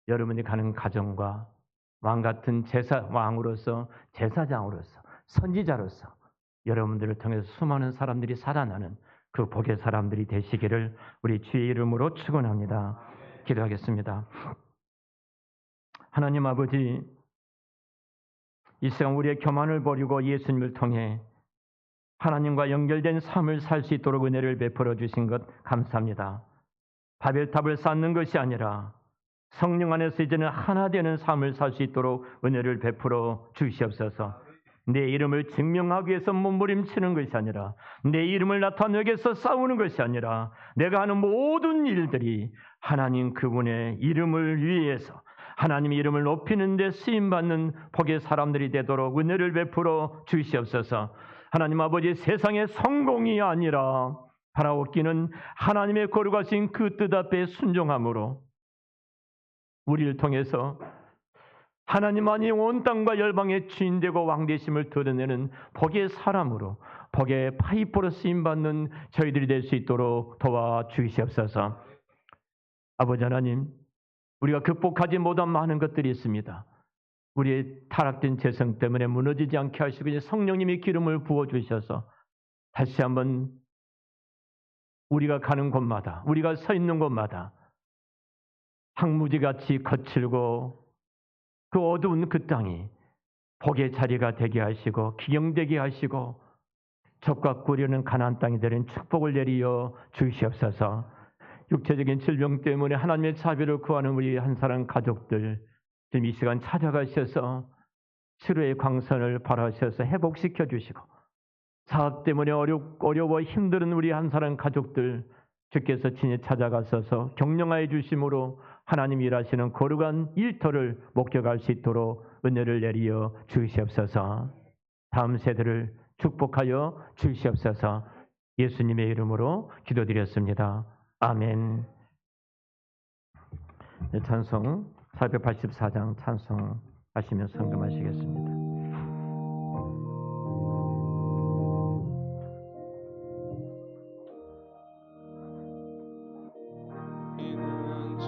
여러분이 가는 가정과 왕 같은 왕으로서 제사장으로서 선지자로서 여러분들을 통해서 수많은 사람들이 살아나는 그 복의 사람들이 되시기를 우리 주의 이름으로 축원합니다. 기도하겠습니다. 하나님 아버지, 이 시간 우리의 교만을 버리고 예수님을 통해 하나님과 연결된 삶을 살 수 있도록 은혜를 베풀어 주신 것 감사합니다. 바벨탑을 쌓는 것이 아니라 성령 안에서 이제는 하나 되는 삶을 살 수 있도록 은혜를 베풀어 주시옵소서. 내 이름을 증명하기 위해서 몸부림치는 것이 아니라 내 이름을 나타내기 위해서 싸우는 것이 아니라 내가 하는 모든 일들이 하나님 그분의 이름을 위해서 하나님의 이름을 높이는 데 쓰임받는 복의 사람들이 되도록 은혜를 베풀어 주시옵소서. 하나님 아버지, 세상의 성공이 아니라 바라옵기는 하나님의 거룩하신 그 뜻 앞에 순종함으로 우리를 통해서 하나님만이 온 땅과 열방의 주인되고 왕되심을 드러내는 복의 사람으로 복의 파이프로 쓰임받는 저희들이 될 수 있도록 도와주시옵소서. 아버지 하나님, 우리가 극복하지 못한 많은 것들이 있습니다. 우리의 타락된 재성 때문에 무너지지 않게 하시고 이제 성령님의 기름을 부어주셔서 다시 한번 우리가 가는 곳마다 우리가 서 있는 곳마다 황무지같이 거칠고 그 어두운 그 땅이 복의 자리가 되게 하시고 기경되게 하시고 적과 꾸려는 가나안 땅이 되는 축복을 내리어 주시옵소서. 육체적인 질병 때문에 하나님의 자비를 구하는 우리 한 사람 가족들 지금 이 시간 찾아가셔서 치료의 광선을 발하셔서 회복시켜 주시고 사업 때문에 어려워 힘든 우리 한 사람 가족들 주께서 친히 찾아가셔서 격려하여 주심으로 하나님 일하시는 거룩한 일터를 목격할 수 있도록 은혜를 내리어 주시옵소서. 다음 세대를 축복하여 주시옵소서. 예수님의 이름으로 기도드렸습니다. 아멘. 찬송 484장 찬송하시며 성금하시겠습니다.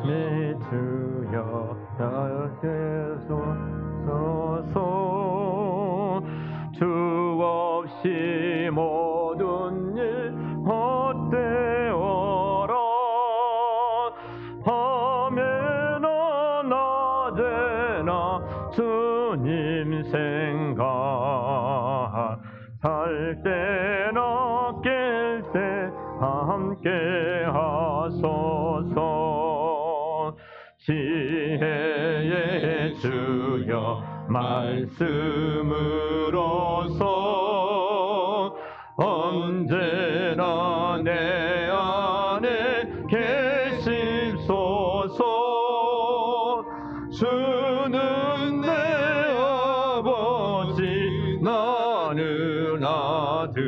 내 주여 나에게서 주 없이 모든 일 헛되어라. 밤에나 낮에나 주님 생각 살 때나 깰 때 함께 하소서. 지혜의 주여 말씀으로서 언제나 내 안에 계십소서. 주는 내 아버지 나는 아들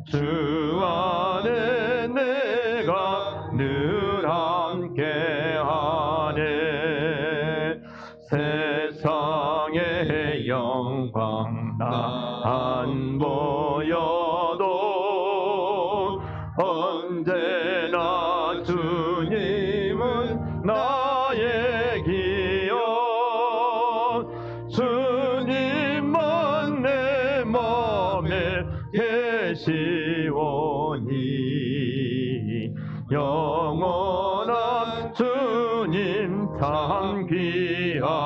주 안에 내가 늘 함께하네. 세상의 영광 나 안 보여도 언제나 주님을 되시오니 영원한 주님 참 귀하셔라.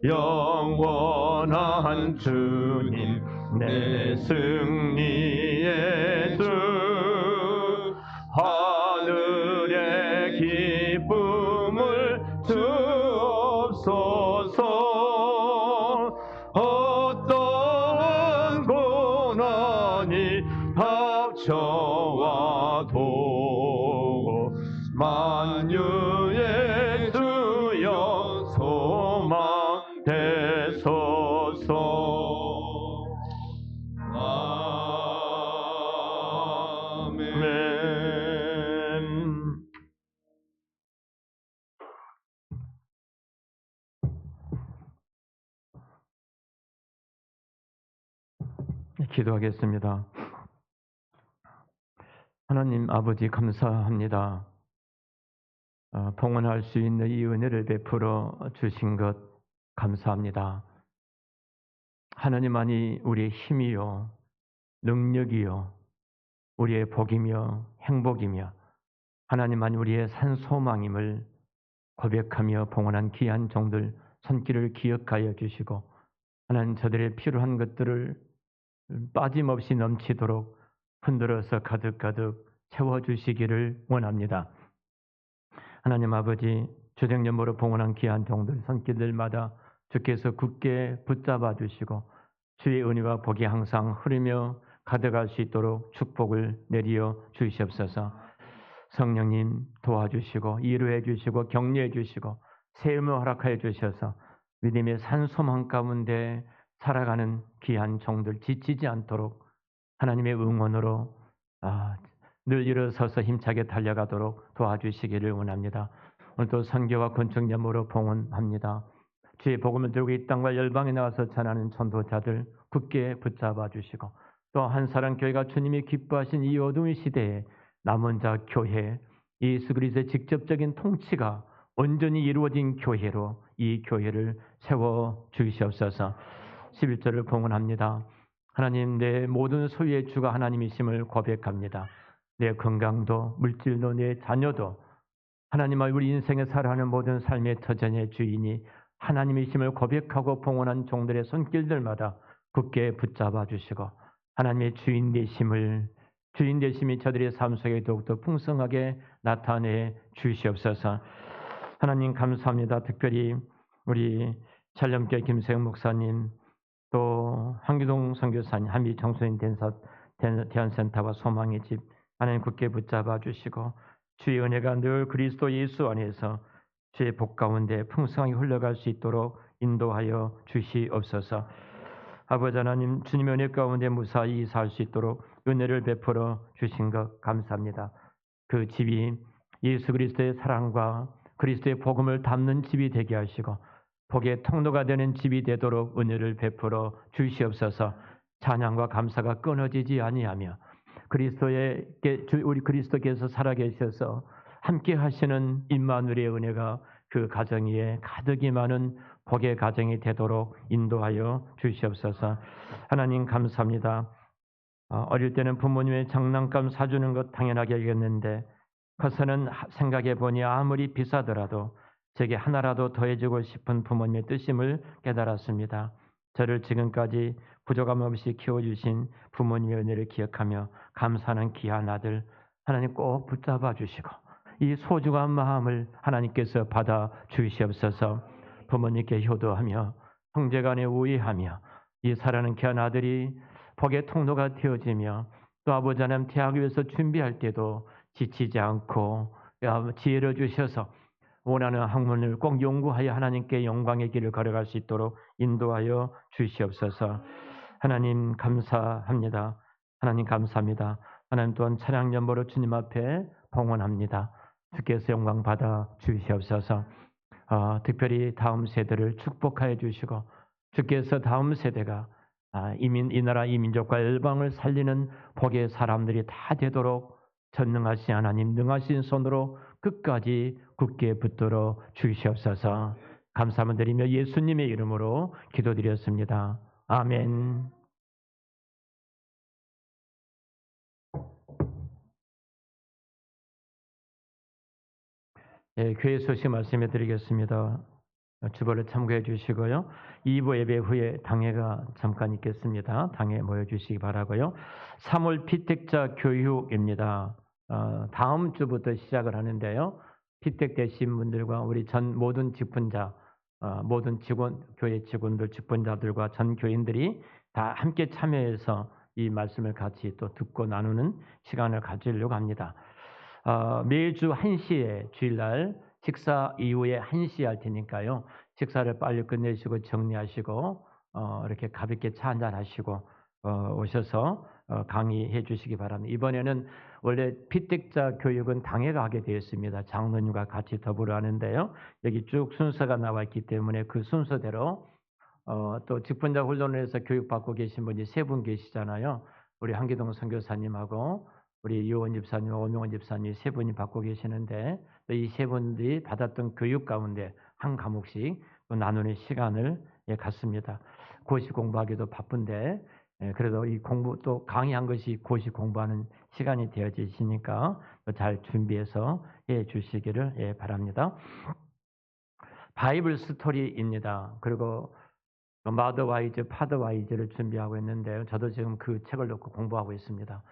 영원한 주님 내 승리의 주 하늘의 기쁨을 주옵소서. 어떤 고난이 닥쳐와도 만유의 주여 소망 되소서. 아멘. 기도하겠습니다. 하나님 아버지 감사합니다. 봉헌할 수 있는 이 은혜를 베풀어 주신 것 감사합니다. 하나님만이 우리의 힘이요 능력이요 우리의 복이며 행복이며 하나님만이 우리의 산소망임을 고백하며 봉헌한 귀한 종들 손길을 기억하여 주시고 하나님 저들의 필요한 것들을 빠짐없이 넘치도록 흔들어서 가득가득 채워주시기를 원합니다. 하나님 아버지 주정연보로 봉헌한 귀한 종들 손길들마다 주께서 굳게 붙잡아 주시고 주의 은혜와 복이 항상 흐르며 가득할 수 있도록 축복을 내리어 주시옵소서. 성령님 도와주시고 이루해 주시고 격려해 주시고 세움을 허락하여 주셔서 믿음의 산소망 가운데 살아가는 귀한 종들 지치지 않도록 하나님의 응원으로 늘 일어서서 힘차게 달려가도록 도와주시기를 원합니다. 오늘도 선교와 건축 연모로 봉헌합니다. 주의 복음을 들고 이 땅과 열방에 나와서 전하는 전도자들 굳게 붙잡아 주시고 또 한사랑 교회가 주님이 기뻐하신 이 어두운 시대에 남은 자 교회 예수 그리스도의 직접적인 통치가 온전히 이루어진 교회로 이 교회를 세워 주시옵소서. 11절을 봉헌합니다. 하나님 내 모든 소유의 주가 하나님이심을 고백합니다. 내 건강도 물질도 내 자녀도 하나님과 우리 인생에 살아가는 모든 삶의 터전의 주인이 하나님이심을 고백하고 봉헌한 종들의 손길들마다 굳게 붙잡아 주시고 하나님의 주인 되심이 저들의 삶 속에 더욱더 풍성하게 나타내 주시옵소서. 하나님 감사합니다. 특별히 우리 찰령교회 김세영 목사님 또 한기동 선교사님 한미 청소년 대안센터와 소망의 집 하나님 굳게 붙잡아 주시고 주의 은혜가 늘 그리스도 예수 안에서 주의 복 가운데 풍성하게 흘러갈 수 있도록 인도하여 주시옵소서. 아버지 하나님 주님의 은혜 가운데 무사히 살 수 있도록 은혜를 베풀어 주신 것 감사합니다. 그 집이 예수 그리스도의 사랑과 그리스도의 복음을 담는 집이 되게 하시고 복의 통로가 되는 집이 되도록 은혜를 베풀어 주시옵소서. 찬양과 감사가 끊어지지 아니하며 우리 그리스도께서 살아계셔서 함께 하시는 임마누엘의 은혜가 그 가정 위에 가득히 많은 복의 가정이 되도록 인도하여 주시옵소서. 하나님 감사합니다. 어릴 때는 부모님의 장난감 사주는 것 당연하게 여겼는데 커서는 생각해 보니 아무리 비싸더라도 제게 하나라도 더해주고 싶은 부모님의 뜻임을 깨달았습니다. 저를 지금까지 부족함 없이 키워주신 부모님의 은혜를 기억하며 감사하는 귀한 아들 하나님 꼭 붙잡아 주시고 이 소중한 마음을 하나님께서 받아 주시옵소서. 부모님께 효도하며 형제간에 우애하며 이 사랑하는 귀한 아들이 복의 통로가 되어지며 또 아버지 하나님 대학 위해서 준비할 때도 지치지 않고 지혜를 주셔서 원하는 학문을 꼭 연구하여 하나님께 영광의 길을 걸어갈 수 있도록 인도하여 주시옵소서. 하나님 감사합니다. 하나님 감사합니다. 하나님 또한 찬양 연보로 주님 앞에 봉헌합니다. 주께서 영광 받아 주시옵소서. 특별히 다음 세대를 축복하여 주시고 주께서 다음 세대가 이 나라 이 민족과 열방을 살리는 복의 사람들이 다 되도록 전능하신 하나님 능하신 손으로 끝까지 굳게 붙들어 주시옵소서. 감사함을 드리며 예수님의 이름으로 기도드렸습니다. 아멘. 예, 교회 소식 말씀해 드리겠습니다. 주보를 참고해 주시고요. 2부 예배 후에 당회가 잠깐 있겠습니다. 당회 모여 주시기 바라고요. 3월 피택자 교육입니다. 다음 주부터 시작을 하는데요. 피택되신 분들과 우리 전 모든 직분자, 모든 직원, 교회 직원들, 직분자들과 전 교인들이 다 함께 참여해서 이 말씀을 같이 또 듣고 나누는 시간을 가지려고 합니다. 매주 1시에 주일날 식사 이후에 1시에 할 테니까요. 식사를 빨리 끝내시고 정리하시고 이렇게 가볍게 차 한잔 하시고 오셔서 강의해 주시기 바랍니다. 이번에는 원래 피택자 교육은 당회가 하게 되어 있습니다. 장로님과 같이 더불어 하는데요. 여기 쭉 순서가 나와 있기 때문에 그 순서대로 또 직분자 훈련을 해서 교육받고 계신 분이 3분 계시잖아요. 우리 한기동 선교사님하고 우리 유원 집사님, 오명원 집사님 3분이 받고 계시는데 이 3분들이 받았던 교육 가운데 한 과목씩 또 나누는 시간을 갖습니다. 고시 공부하기도 바쁜데 그래도 이 공부 또 강의한 것이 고시 공부하는 시간이 되어지시니까 잘 준비해서 해 주시기를 바랍니다. 바이블 스토리입니다. 그리고 마더 와이즈, 파더 와이즈를 준비하고 있는데요. 저도 지금 그 책을 놓고 공부하고 있습니다.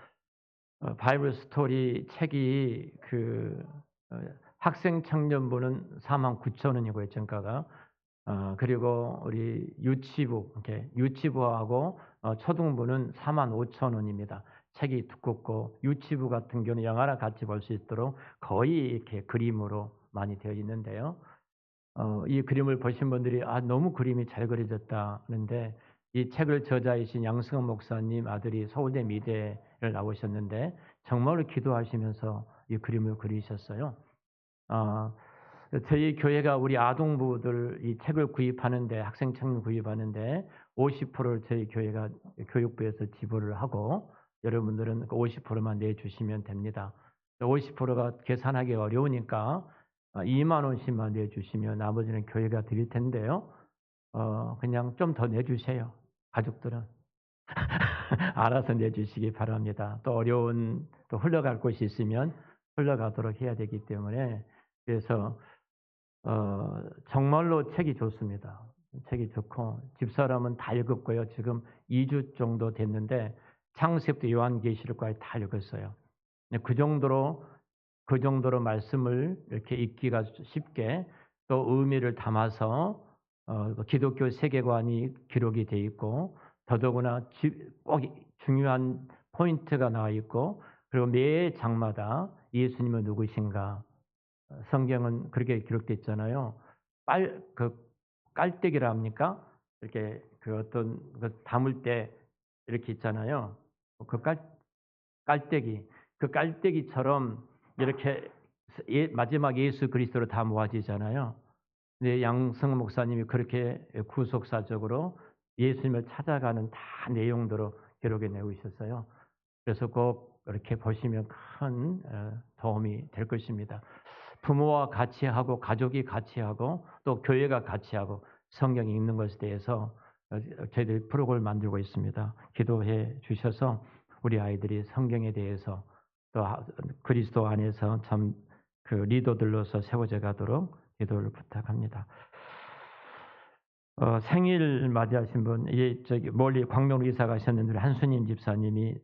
바이블 스토리 책이 학생 청년부는 49,000원이고요, 정가가. 그리고 우리 유치부, 이렇게 유치부하고 초등부는 45,000원입니다. 책이 두껍고 유치부 같은 경우는 영화랑 같이 볼 수 있도록 거의 이렇게 그림으로 많이 되어 있는데요. 이 그림을 보신 분들이 너무 그림이 잘 그려졌다 하는데 이 책을 저자이신 양승원 목사님 아들이 서울대 미대를 나오셨는데 정말로 기도하시면서 이 그림을 그리셨어요. 저희 교회가 우리 아동부들 이 책을 구입하는데 학생 책을 구입하는데 50%를 저희 교회가 교육부에서 지불을 하고 여러분들은 그 50%만 내주시면 됩니다. 50%가 계산하기 어려우니까 2만 원씩만 내주시면 나머지는 교회가 드릴 텐데요. 그냥 좀 더 내주세요. 가족들은 알아서 내주시기 바랍니다. 또 어려운 또 흘러갈 곳이 있으면 흘러가도록 해야 되기 때문에 그래서 정말로 책이 좋습니다. 책이 좋고 집사람은 다 읽었고요. 지금 2주 정도 됐는데 창세부터 요한계시록까지 다 읽었어요. 그 정도로 말씀을 이렇게 읽기가 쉽게 또 의미를 담아서 기독교 세계관이 기록이 돼 있고 더더구나 꼭 중요한 포인트가 나와 있고 그리고 매 장마다 예수님은 누구신가 성경은 그렇게 기록돼 있잖아요. 깔때기라 합니까? 이렇게 어떤 담을 때 이렇게 있잖아요. 깔때기 그 깔때기처럼 이렇게 마지막 예수 그리스도로 다 모아지잖아요. 근데 양승 목사님이 그렇게 구속사적으로 예수님을 찾아가는 다 내용들로 기록해 내고 있었어요. 그래서 꼭 이렇게 보시면 큰 도움이 될 것입니다. 부모와 같이 하고 가족이 같이 하고 또 교회가 같이 하고 성경 읽는 것에 대해서 저희들이 프로그램을 만들고 있습니다. 기도해 주셔서 우리 아이들이 성경에 대해서 또 그리스도 안에서 참 그 리더들로서 세워져 가도록 기도를 부탁합니다. 생일 맞이하신 분, 멀리 광명으로 이사 가셨는데 한수님 집사님이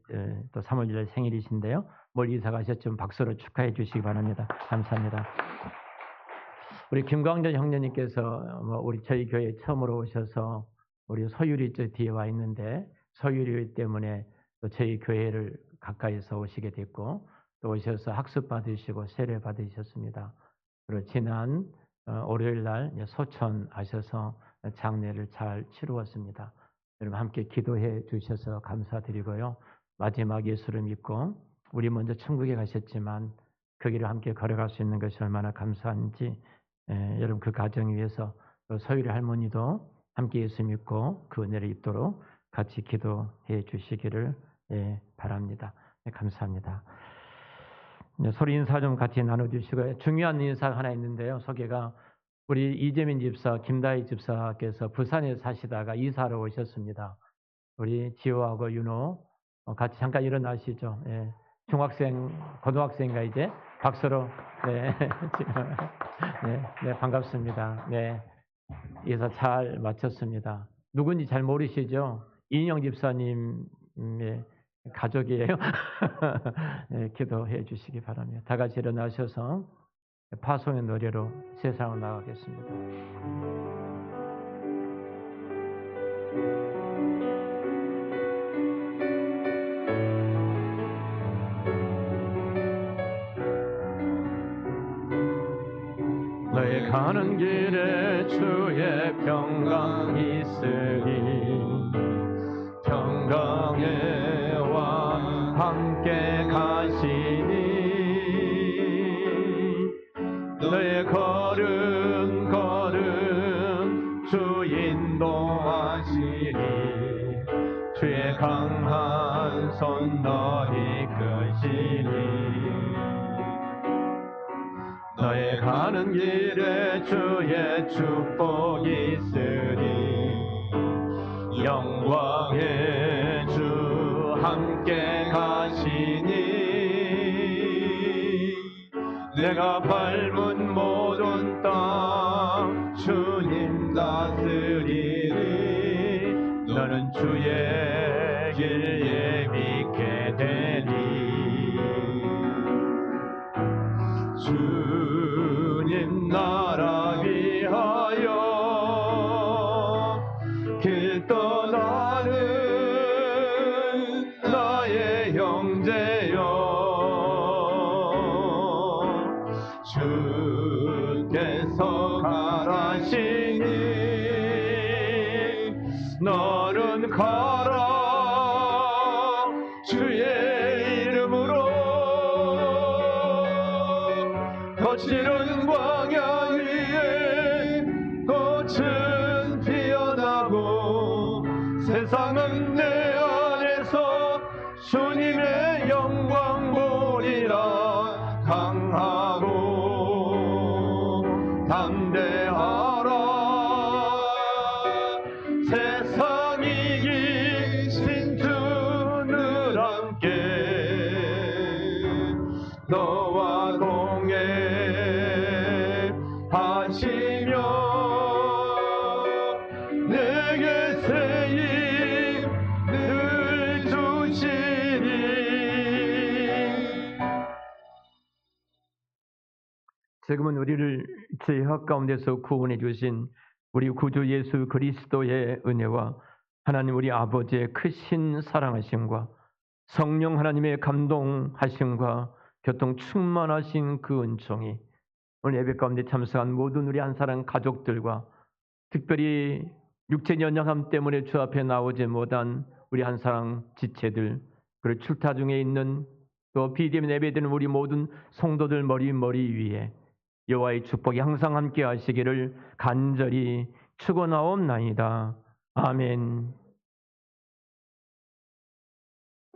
또 3월 1일 생일이신데요. 멀리 이사 가셨지만 박수로 축하해 주시기 바랍니다. 감사합니다. 우리 김광전 형제님께서 우리 저희 교회에 처음으로 오셔서 우리 서유리 저 뒤에 와 있는데 서유리 때문에 또 저희 교회를 가까이서 오시게 됐고 또 오셔서 학습 받으시고 세례 받으셨습니다. 그리고 지난 월요일 날 소천 하셔서 장례를 잘 치루었습니다. 여러분 함께 기도해 주셔서 감사드리고요. 마지막 예수를 믿고 우리 먼저 천국에 가셨지만 그 길을 함께 걸어갈 수 있는 것이 얼마나 감사한지 여러분 그 가정 위해서 서유리 할머니도 함께 예수 믿고 그 은혜를 입도록 같이 기도해 주시기를 바랍니다. 감사합니다. 서로 인사 좀 같이 나눠주시고요. 중요한 인사가 하나 있는데요. 소개가 우리 이재민 집사, 김다희 집사께서 부산에 사시다가 이사로 오셨습니다. 우리 지호하고 윤호 같이 잠깐 일어나시죠. 중학생, 고등학생인가 이제 박수로. 네, 지금, 네, 반갑습니다. 네, 이사 잘 마쳤습니다. 누군지 잘 모르시죠? 이인영 집사님의 가족이에요. 네, 기도해 주시기 바랍니다. 다 같이 일어나셔서 파송의 노래로 세상을 나가겠습니다. 너의 가는 길에 주의 평강 있으리 평강에와 함께 가시니 너의 걸음 걸음 주 인도하시니 주의 강한 손 너희 이끄시니 너의 가는 길에 주의 축복이 있으리 영광의 주 함께 가시니 내가 밟은 모든 땅 주님 다스리니 너는 주의 길 예비게 되니 주님 나라 위하여 길 떠나는 나의 형제여 주께서 가라시니 너는 가라 주의 이름으로 거칠은 광야 위에 꽃은 피어나고 세상은 내 안에서 주님의 영광 보리라 강하고 담대하라 세상 이기신 주늘 함께 너와 동행 하시며 내게 새 힘 늘 주시니 지금은 우리를 죄악 가운데서 구원해 주신 우리 구주 예수 그리스도의 은혜와 하나님 우리 아버지의 크신 사랑하심과 성령 하나님의 감동하심과 교통 충만하신 그 은총이 오늘 예배 가운데 참석한 모든 우리 한사랑 가족들과 특별히 육체 연약함 때문에 주 앞에 나오지 못한 우리 한사랑 지체들 그리고 출타 중에 있는 또 BDM 예배드리는 우리 모든 성도들 머리 위에 여호와의 축복이 항상 함께 하시기를 간절히 축원하옵나이다. 아멘.